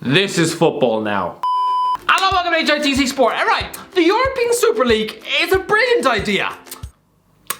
This is football now. Hello, welcome to HITC Sport. Alright, the European Super League is a brilliant idea.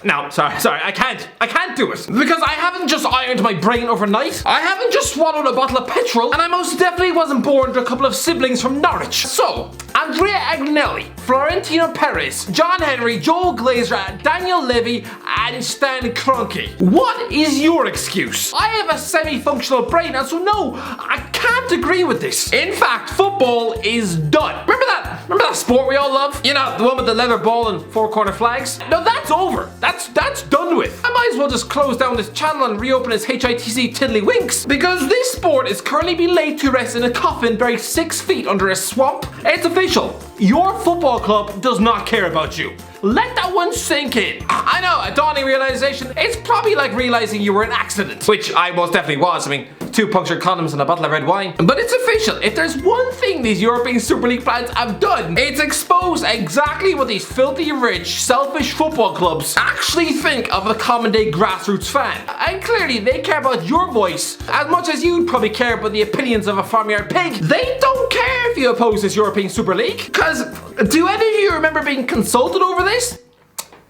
No, sorry, I can't do it. Because I haven't just ironed my brain overnight. I haven't just swallowed a bottle of petrol. And I most definitely wasn't born to a couple of siblings from Norwich. So, Andrea Agnelli, Florentino Perez, John Henry, Joel Glazer, Daniel Levy, and Stan Kroenke. What is your excuse? I have a semi-functional brain, and so no, I can't agree with this. In fact, football is done. Remember that sport we all love? You know, the one with the leather ball and four-corner flags? No, that's over. That's done with. I might as well just close down this channel and reopen its HITC Tiddlywinks, because this sport is currently being laid to rest in a coffin buried 6 feet under a swamp. It's official. Your football club does not care about you. Let that one sink in. I know, a dawning realization. It's probably like realizing you were an accident, which I most definitely was. I mean, 2 punctured condoms and a bottle of red wine. But it's official. If there's one thing these European Super League plans have done, it's exposed exactly what these filthy rich, selfish football clubs actually think of a common day grassroots fan. And clearly they care about your voice as much as you'd probably care about the opinions of a farmyard pig. They don't care if you oppose this European Super League. Cause do any of you remember being consulted over this?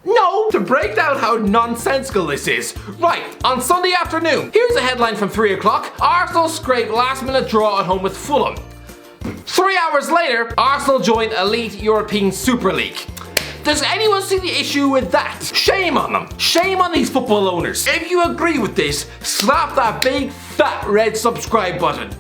No! To break down how nonsensical this is. Right, on Sunday afternoon, here's a headline from 3 o'clock. Arsenal scrape last minute draw at home with Fulham. 3 hours later, Arsenal joined Elite European Super League. Does anyone see the issue with that? Shame on them. Shame on these football owners. If you agree with this, slap that big fat red subscribe button.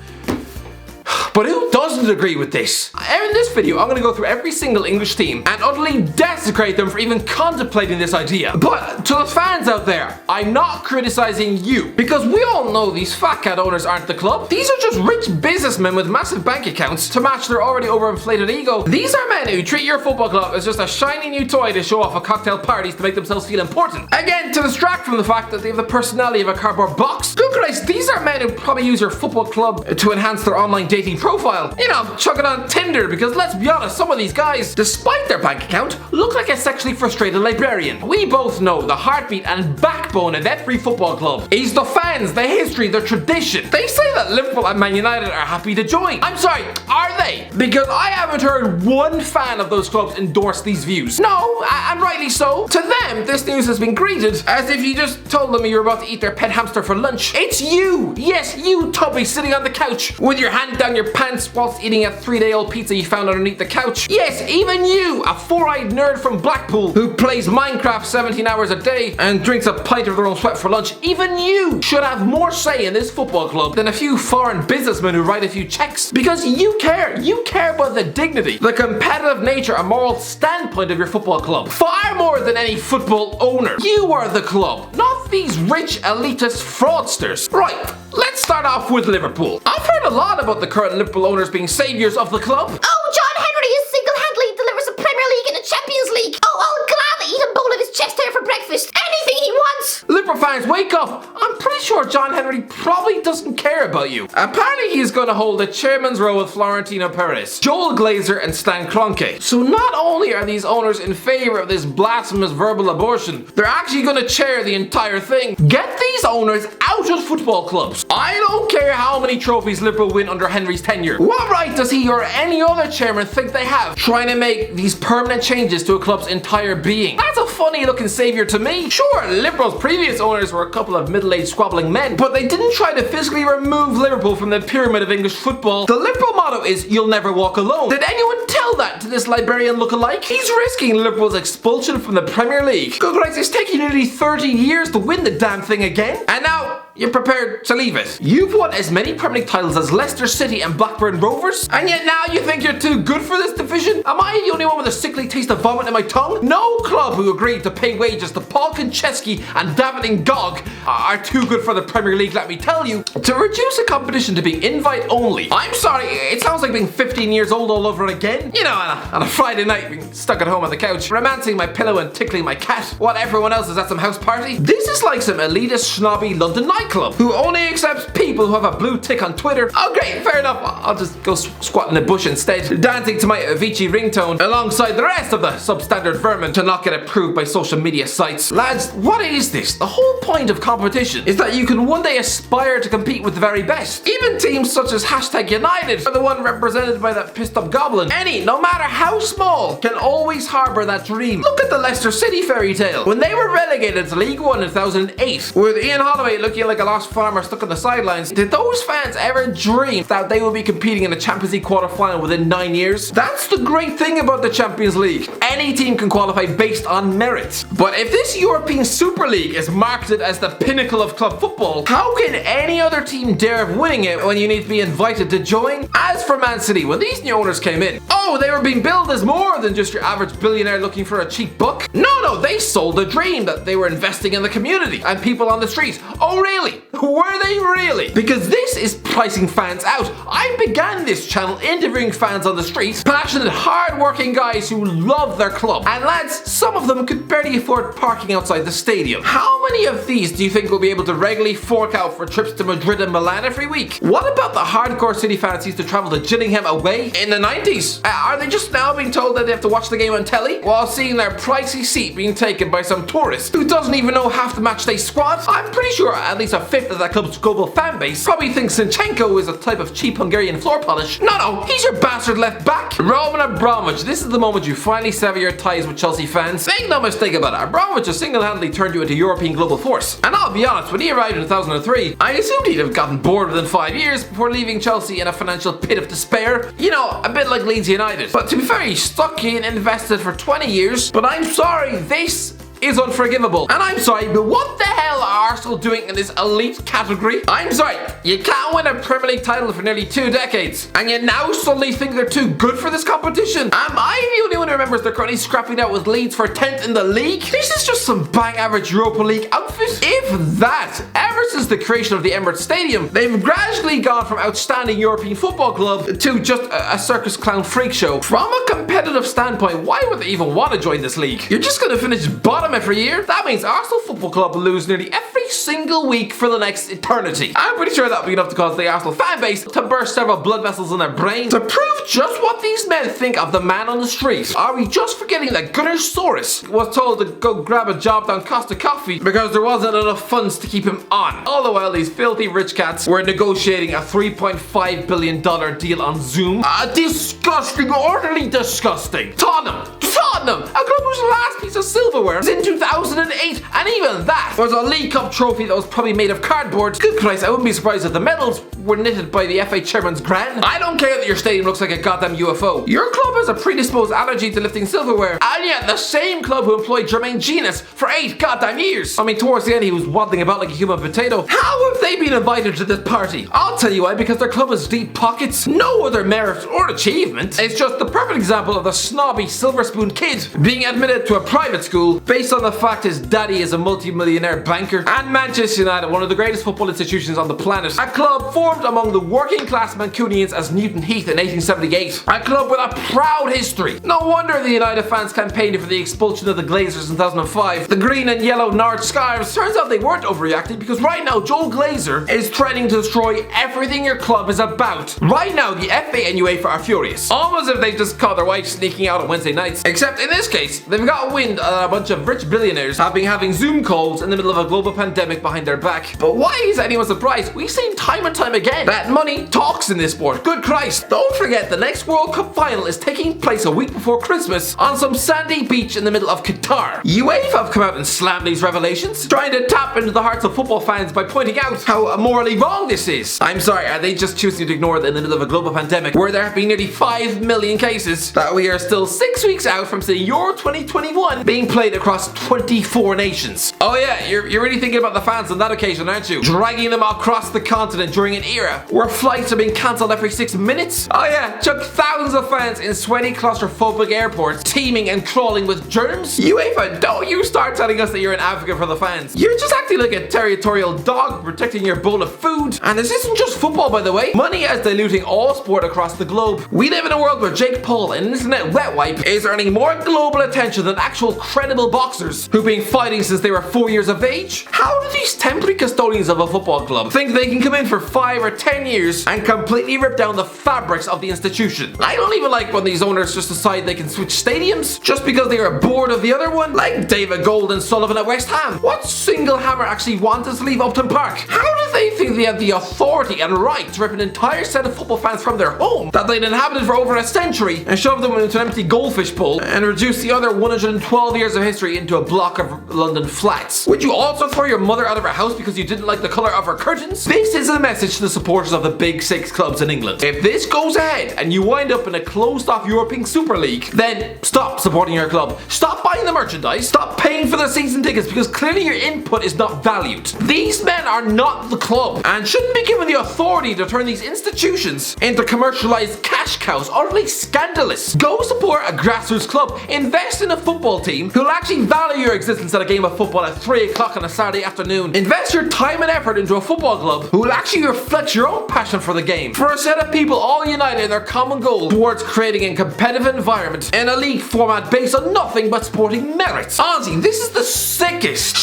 But who doesn't agree with this? In this video, I'm gonna go through every single English team and utterly desecrate them for even contemplating this idea. But to the fans out there, I'm not criticizing you, because we all know these fat cat owners aren't the club. These are just rich businessmen with massive bank accounts to match their already overinflated ego. These are men who treat your football club as just a shiny new toy to show off at cocktail parties to make themselves feel important. Again, to distract from the fact that they have the personality of a cardboard box. Good Christ, these are men who probably use your football club to enhance their online dating profile. You know, chuck it on Tinder, because let's be honest, some of these guys, despite their bank account, look like a sexually frustrated librarian. We both know the heartbeat and backbone of every football club is the fans, the history, the tradition. They say that Liverpool and Man United are happy to join. I'm sorry, are they? Because I haven't heard one fan of those clubs endorse these views. No, and rightly so. To them, this news has been greeted as if you just told them you were about to eat their pet hamster for lunch. It's you, yes, you Tubby, sitting on the couch with your hand down your pants whilst eating a 3-day-old pizza you found underneath the couch. Yes, even you, a 4-eyed nerd from Blackpool who plays Minecraft 17 hours a day and drinks a pint of their own sweat for lunch, even you should have more say in this football club than a few foreign businessmen who write a few checks. Because you care about the dignity, the competitive nature and moral standpoint of your football club. Far more than any football owner. You are the club, not these rich elitist fraudsters. Right, let's start off with Liverpool. I've heard a lot about the current Liverpool owners being saviors of the club. Oh, John Henry is single-handedly delivers a Premier League and a Champions League. Oh, I'll gladly eat a bowl of his chest hair for breakfast. Anything he wants. Liverpool fans, wake up. I'm pretty sure John Henry probably doesn't care about you. Apparently he's going to hold a chairman's role with Florentino Perez, Joel Glazer and Stan Kroenke. So not only are these owners in favor of this blasphemous verbal abortion, they're actually going to chair the entire thing. Get these owners out of football clubs. I don't care how many trophies Liverpool win under Henry's tenure. What right does he or any other chairman think they have trying to make these permanent changes to a club's entire being? That's a funny looking savior to me. Sure, Liverpool's previous owners were a couple of middle-aged squabbling men, but they didn't try to physically remove Liverpool from the pyramid of English football. The Liverpool motto is, you'll never walk alone. Did anyone tell that to this librarian lookalike? He's risking Liverpool's expulsion from the Premier League. Good Christ, it's taking nearly 30 years to win the damn thing again, and now you're prepared to leave it. You've won as many Premier League titles as Leicester City and Blackburn Rovers, and yet now you think you're too good for this division? Am I the only one with a sickly taste of vomit in my tongue? No club who agreed to pay wages to Paul Konchesky and David Ngog are too good for the Premier League, let me tell you. To reduce a competition to being invite only, I'm sorry, it sounds like being 15 years old all over again. You know, on a Friday night, being stuck at home on the couch, romancing my pillow and tickling my cat, while everyone else is at some house party. This is like some elitist, snobby London night nightclub who only accepts people who have a blue tick on Twitter. Oh great, fair enough, I'll just go squat in a bush instead, dancing to my Avicii ringtone alongside the rest of the substandard vermin to not get approved by social media sites. Lads, what is this? The whole point of competition is that you can one day aspire to compete with the very best. Even teams such as #United are the one represented by that pissed up goblin. Any, no matter how small, can always harbour that dream. Look at the Leicester City fairy tale. When they were relegated to League One in 2008, with Ian Holloway looking like a lost farmer stuck on the sidelines, did those fans ever dream that they would be competing in a Champions League quarter-final within 9 years? That's the great thing about the Champions League. Any team can qualify based on merit. But if this European Super League is marketed as the pinnacle of club football, how can any other team dare of winning it when you need to be invited to join? As for Man City, when these new owners came in, they were being billed as more than just your average billionaire looking for a cheap buck. No, they sold a dream that they were investing in the community and people on the street. Oh really? Were they really? Because this is pricing fans out. I began this channel interviewing fans on the street, passionate, hard-working guys who love their club. And lads, some of them could barely afford parking outside the stadium. How many of these do you think will be able to regularly fork out for trips to Madrid and Milan every week? What about the hardcore City fans who used to travel to Gillingham away in the 90s? Are they just now being told that they have to watch the game on telly while seeing their pricey seat being taken by some tourist who doesn't even know half the matchday squad? I'm pretty sure at least a fifth of that club's global fan base probably thinks Zinchenko is a type of cheap Hungarian floor polish. No, he's your bastard left back. Roman Abramovich, this is the moment you finally sever your ties with Chelsea fans. Make no mistake about it, Abramovich has single-handedly turned you into European global force. And I'll be honest, when he arrived in 2003, I assumed he'd have gotten bored within 5 years before leaving Chelsea in a financial pit of despair. You know, a bit like Leeds United. But to be fair, he stuck in and invested for 20 years. But I'm sorry, this is unforgivable. And I'm sorry, but what the hell are Arsenal doing in this elite category? I'm sorry, you can't win a Premier League title for nearly 2 decades, and you now suddenly think they're too good for this competition? Am I the only one who remembers they're currently scrapping out with Leeds for 10th in the league? This is just some bang average Europa League outfit. If that. Ever since the creation of the Emirates Stadium, they've gradually gone from outstanding European football club to just a circus clown freak show. From a competitive standpoint, why would they even want to join this league? You're just gonna finish bottom every year? That means Arsenal Football Club will lose nearly every single week for the next eternity. I'm pretty sure that will be enough to cause the Arsenal fan base to burst several blood vessels in their brain to prove just what these men think of the man on the street. Are we just forgetting that Gunnersaurus was told to go grab a job down Costa Coffee because there wasn't enough funds to keep him on? All the while, these filthy rich cats were negotiating a $3.5 billion deal on Zoom. Disgusting, utterly disgusting. Tottenham, a club whose last piece of silverware was in 2008, and even that was a League Cup trophy that was probably made of cardboard. Good Christ, I wouldn't be surprised if the medals were knitted by the FA chairman's gran. I don't care that your stadium looks like a goddamn UFO. Your club has a predisposed allergy to lifting silverware, and yet the same club who employed Jermaine Genius for 8 goddamn years. I mean, towards the end he was waddling about like a human potato. How have they been invited to this party? I'll tell you why, because their club has deep pockets. No other merit or achievement. It's just the perfect example of the snobby silver spoon kid being admitted to a private school based on the fact his daddy is a multi-millionaire banker. And Manchester United, one of the greatest football institutions on the planet, a club formed among the working class Mancunians as Newton Heath in 1878, a club with a proud history. No wonder the United fans campaigned for the expulsion of the Glazers in 2005. The green and yellow Norwich scarves, turns out they weren't overreacting, because right now Joel Glazer is threatening to destroy everything your club is about. Right now the FA and UEFA are furious, almost as if they just caught their wife sneaking out on Wednesday nights, except in this case they've got wind that a bunch of rich billionaires have been having Zoom calls in the middle of a global pandemic behind their back. But why is anyone surprised? We've seen time and time again that money talks in this sport. Good Christ. Don't forget the next World Cup final is taking place a week before Christmas on some sandy beach in the middle of Qatar. UEFA have come out and slammed these revelations, trying to tap into the hearts of football fans by pointing out how morally wrong this is. I'm sorry, are they just choosing to ignore that in the middle of a global pandemic where there have been nearly 5 million cases, that we are still 6 weeks out from seeing Euro 2021 being played across 24 nations? Oh yeah, you're really thinking about the fans on that occasion, aren't you? Dragging them across the continent during an era where flights are being cancelled every 6 minutes? Oh yeah, chuck thousands of fans in sweaty claustrophobic airports teeming and crawling with germs? UEFA, don't you start telling us that you're an advocate for the fans. You're just acting like a territorial dog protecting your bowl of food. And this isn't just football, by the way. Money is diluting all sport across the globe. We live in a world where Jake Paul, an internet wet wipe, is earning more global attention than actual credible boxers who've been fighting since they were 4 years of age? How do these temporary custodians of a football club think they can come in for 5 or 10 years and completely rip down the fabrics of the institution? I don't even like when these owners just decide they can switch stadiums just because they are bored of the other one, like David Gold and Sullivan at West Ham. What single hammer actually wanted to leave Upton Park? How do they think they have the authority and right to rip an entire set of football fans from their home that they'd inhabited for over a century and shove them into an empty goldfish bowl and reduce the other 112 years of history into a block of London flats? Would you also throw your mother out of her house because you didn't like the colour of her curtains? This is a message to the supporters of the big 6 clubs in England. If this goes ahead and you wind up in a closed-off European Super League, then stop supporting your club. Stop buying the merchandise. Stop paying for the season tickets because clearly your input is not valued. These men are not the club and shouldn't be given the authority to turn these institutions into commercialized cash cows. Utterly scandalous. Go support a grassroots club. Invest in a football team who'll actually value your existence at a game of football at 3 o'clock on a Saturday afternoon. Invest your time and effort into a football club who will actually reflect your own passion for the game. For a set of people all united in their common goal towards creating a competitive environment in a league format based on nothing but sporting merits. Honestly, this is the sickest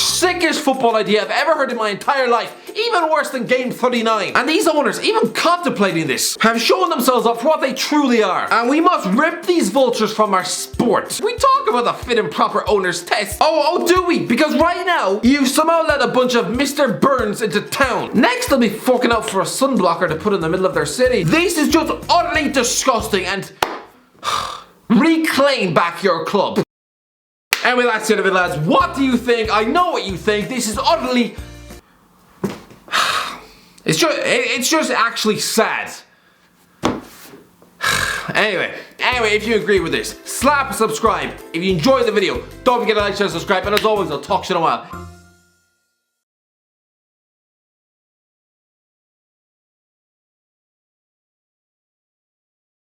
football idea I've ever heard in my entire life. Even worse than Game 39. And these owners, even contemplating this, have shown themselves up for what they truly are. And we must rip these vultures from our sport. We talk about the fit and proper owners test. Oh, do we? Because right now, you've somehow let a bunch of Mr. Burns into town. Next, they'll be forking out for a sunblocker to put in the middle of their city. This is just utterly disgusting and reclaim back your club. Anyway, that's it of it, lads. What do you think? I know what you think. This is utterly... It's just actually sad. Anyway, if you agree with this, slap subscribe. If you enjoyed the video, don't forget to like, share, subscribe, and as always, I'll talk to you in a while.